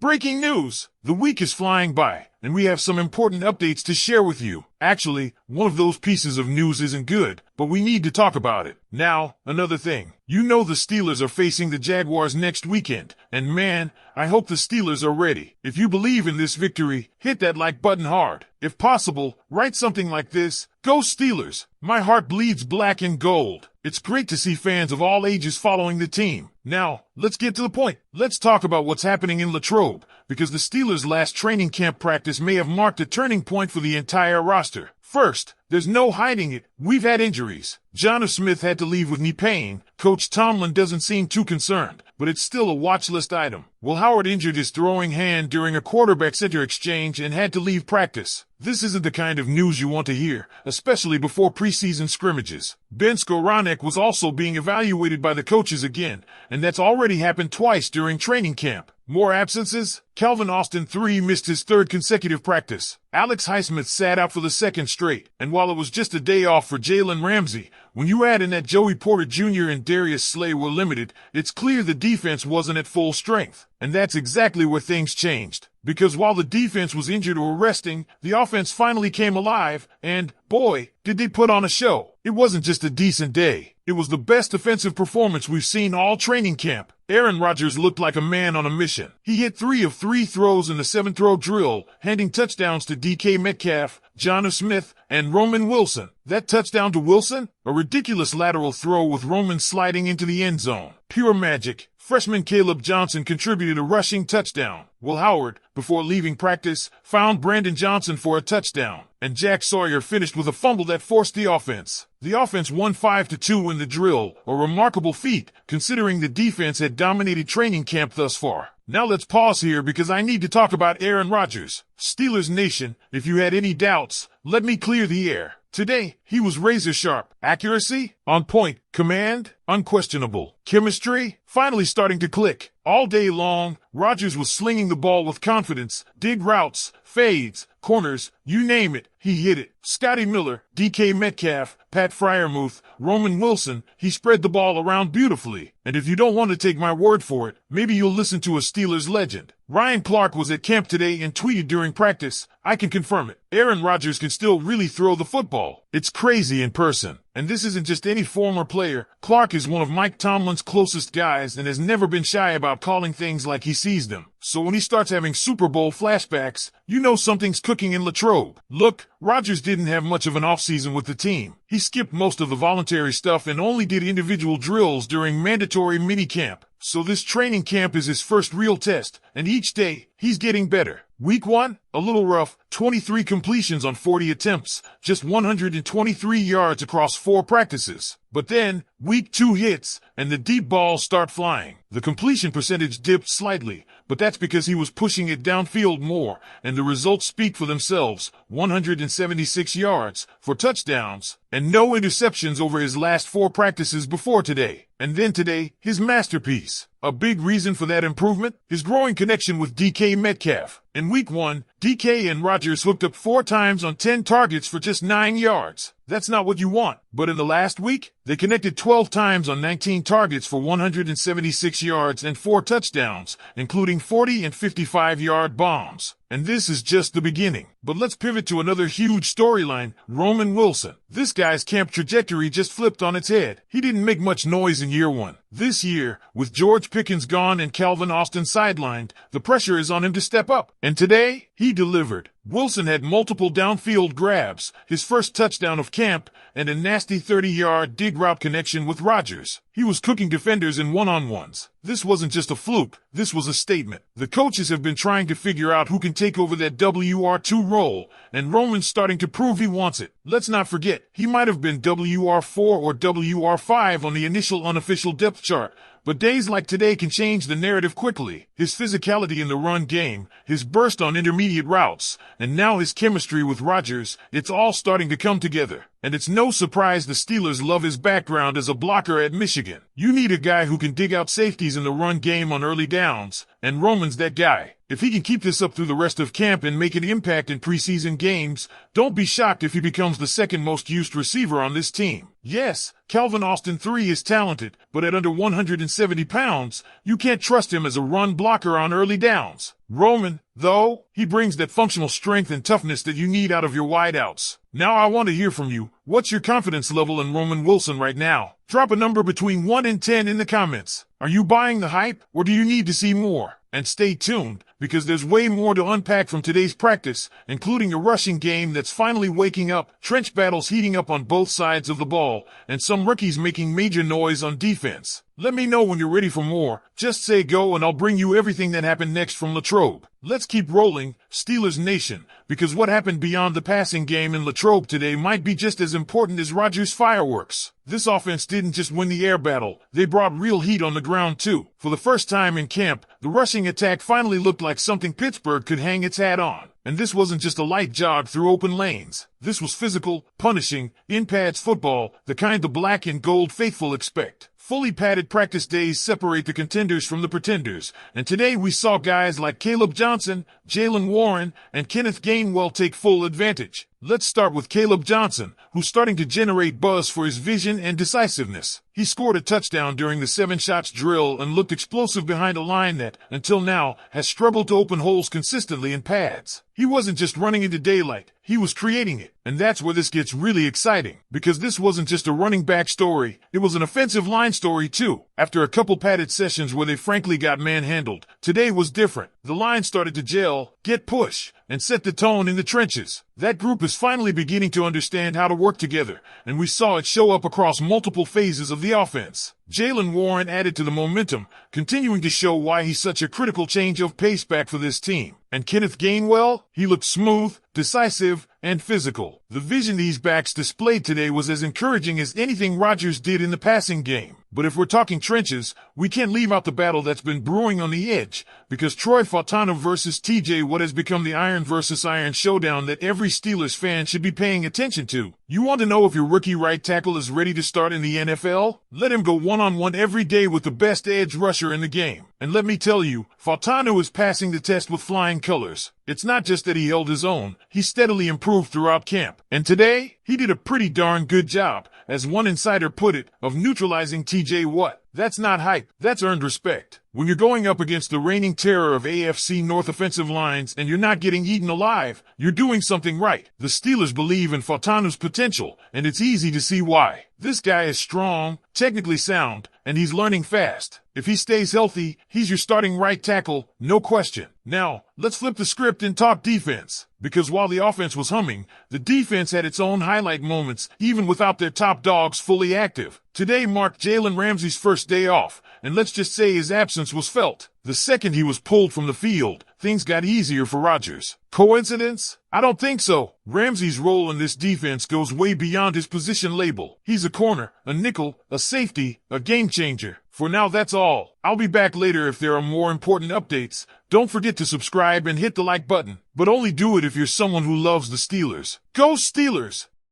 Breaking news! The week is flying by, and we have some important updates to share with you. Actually, one of those pieces of news isn't good, but we need to talk about it. Now, another thing. You know the Steelers are facing the Jaguars next weekend, and man, I hope the Steelers are ready. If you believe in this victory, hit that like button hard. If possible, write something like this: Go Steelers! My heart bleeds black and gold. It's great to see fans of all ages following the team. Now, let's get to the point. Let's talk about what's happening in Latrobe, because the Steelers' last training camp practice may have marked a turning point for the entire roster. First, there's no hiding it. We've had injuries. Jonnu Smith had to leave with knee pain. Coach Tomlin doesn't seem too concerned, but it's still a watch list item. Will Howard injured his throwing hand during a quarterback-center exchange and had to leave practice. This isn't the kind of news you want to hear, especially before preseason scrimmages. Ben Skowronek was also being evaluated by the coaches again, and that's already happened twice during training camp. More absences? Calvin Austin III missed his third consecutive practice. Alex Highsmith sat out for the second straight, and while it was just a day off for Jalen Ramsey, when you add in that Joey Porter Jr. and Darius Slay were limited, it's clear the defense wasn't at full strength. And that's exactly where things changed. Because while the defense was injured or resting, the offense finally came alive, and, boy, did they put on a show. It wasn't just a decent day. It was the best offensive performance we've seen all training camp. Aaron Rodgers looked like a man on a mission. He hit 3 of 3 throws in the 7-throw drill, handing touchdowns to DK Metcalf, Jonnu Smith, and Roman Wilson. That touchdown to Wilson? A ridiculous lateral throw with Roman sliding into the end zone. Pure magic. Freshman Caleb Johnson contributed a rushing touchdown. Will Howard, before leaving practice, found Brandon Johnson for a touchdown, and Jack Sawyer finished with a fumble that forced the offense. The offense won 5-2 in the drill, a remarkable feat, considering the defense had dominated training camp thus far. Now let's pause here because I need to talk about Aaron Rodgers. Steelers Nation, if you had any doubts, let me clear the air. Today, he was razor sharp. Accuracy? On point. Command? Unquestionable. Chemistry? Finally starting to click. All day long, Rodgers was slinging the ball with confidence, dig routes, fades, corners, you name it, he hit it. Scotty Miller, DK Metcalf, Pat Freiermuth, Roman Wilson, he spread the ball around beautifully. And if you don't want to take my word for it, maybe you'll listen to a Steelers legend. Ryan Clark was at camp today and tweeted during practice, I can confirm it. Aaron Rodgers can still really throw the football. It's crazy in person. And this isn't just any former player. Clark is one of Mike Tomlin's closest guys and has never been shy about calling things like he sees them. So when he starts having Super Bowl flashbacks, you know something's cooking in Latrobe. Look, Rodgers didn't have much of an offseason with the team. He skipped most of the voluntary stuff and only did individual drills during mandatory minicamp. So this training camp is his first real test, and each day, he's getting better. Week 1, a little rough, 23 completions on 40 attempts, just 123 yards across 4 practices. But then, week 2 hits, and the deep balls start flying. The completion percentage dipped slightly, but that's because he was pushing it downfield more, and the results speak for themselves. 176 yards, 4 touchdowns, and no interceptions over his last 4 practices before today. And then today, his masterpiece. A big reason for that improvement? His growing connection with DK Metcalf. In week 1, DK and Rodgers hooked up 4 times on 10 targets for just 9 yards. That's not what you want. But in the last week, they connected 12 times on 19 targets for 176 yards and 4 touchdowns, including 40 and 55-yard bombs. And this is just the beginning. But let's pivot to another huge storyline, Roman Wilson. This guy's camp trajectory just flipped on its head. He didn't make much noise in year 1. This year, with George Pickens gone and Calvin Austin sidelined, the pressure is on him to step up. And today, he delivered. Wilson had multiple downfield grabs, his first touchdown of camp, and a nasty 30-yard dig route connection with Rodgers. He was cooking defenders in one-on-ones. This wasn't just a fluke, this was a statement. The coaches have been trying to figure out who can take over that WR2 role, and Roman's starting to prove he wants it. Let's not forget, he might have been WR4 or WR5 on the initial unofficial depth chart, but days like today can change the narrative quickly. His physicality in the run game, his burst on intermediate routes, and now his chemistry with Rodgers, it's all starting to come together. And it's no surprise the Steelers love his background as a blocker at Michigan. You need a guy who can dig out safeties in the run game on early downs, and Roman's that guy. If he can keep this up through the rest of camp and make an impact in preseason games, don't be shocked if he becomes the second most used receiver on this team. Yes, Calvin Austin III is talented, but at under 170 pounds, you can't trust him as a run blocker on early downs. Roman, though, he brings that functional strength and toughness that you need out of your wideouts. Now I want to hear from you. What's your confidence level in Roman Wilson right now? Drop a number between 1 and 10 in the comments. Are you buying the hype, or do you need to see more? And stay tuned, because there's way more to unpack from today's practice, including a rushing game that's finally waking up, trench battles heating up on both sides of the ball, and some rookies making major noise on defense. Let me know when you're ready for more. Just say go and I'll bring you everything that happened next from Latrobe. Let's keep rolling, Steelers Nation, because what happened beyond the passing game in Latrobe today might be just as important as Rodgers' fireworks. This offense didn't just win the air battle, they brought real heat on the ground too. For the first time in camp, the rushing attack finally looked like something Pittsburgh could hang its hat on. And this wasn't just a light jog through open lanes. This was physical, punishing, in-pads football, the kind the black and gold faithful expect. Fully padded practice days separate the contenders from the pretenders, and today we saw guys like Caleb Johnson, Jalen Warren, and Kenneth Gainwell take full advantage. Let's start with Caleb Johnson, who's starting to generate buzz for his vision and decisiveness. He scored a touchdown during the 7 shots drill and looked explosive behind a line that, until now, has struggled to open holes consistently in pads. He wasn't just running into daylight, he was creating it. And that's where this gets really exciting, because this wasn't just a running back story, it was an offensive line story too. After a couple padded sessions where they frankly got manhandled, today was different. The line started to gel, get push, and set the tone in the trenches. That group is finally beginning to understand how to work together, and we saw it show up across multiple phases of the offense. Jalen Warren added to the momentum, continuing to show why he's such a critical change of pace back for this team. And Kenneth Gainwell, he looked smooth, decisive, and physical. The vision these backs displayed today was as encouraging as anything Rodgers did in the passing game. But if we're talking trenches, we can't leave out the battle that's been brewing on the edge, because Troy Fautanu versus TJ Watt has become the iron versus iron showdown that every Steelers fan should be paying attention to. You want to know if your rookie right tackle is ready to start in the NFL? Let him go one-on-one every day with the best edge rusher in the game. And let me tell you, Fautanu is passing the test with flying colors. It's not just that he held his own, he steadily improved throughout camp. And today, he did a pretty darn good job, as one insider put it, of neutralizing TJ Watt. That's not hype, that's earned respect. When you're going up against the reigning terror of AFC North offensive lines and you're not getting eaten alive, you're doing something right. The Steelers believe in Fautanu's potential, and it's easy to see why. This guy is strong, technically sound, and he's learning fast. If he stays healthy, he's your starting right tackle, no question. Now, let's flip the script and talk defense. Because while the offense was humming, the defense had its own highlight moments, even without their top dogs fully active. Today marked Jalen Ramsey's first day off, and let's just say his absence was felt. The second he was pulled from the field, things got easier for Rodgers. Coincidence? I don't think so. Ramsey's role in this defense goes way beyond his position label. He's a corner, a nickel, a safety, a game changer. For now, that's all. I'll be back later if there are more important updates. Don't forget to subscribe and hit the like button, but only do it if you're someone who loves the Steelers. Go Steelers!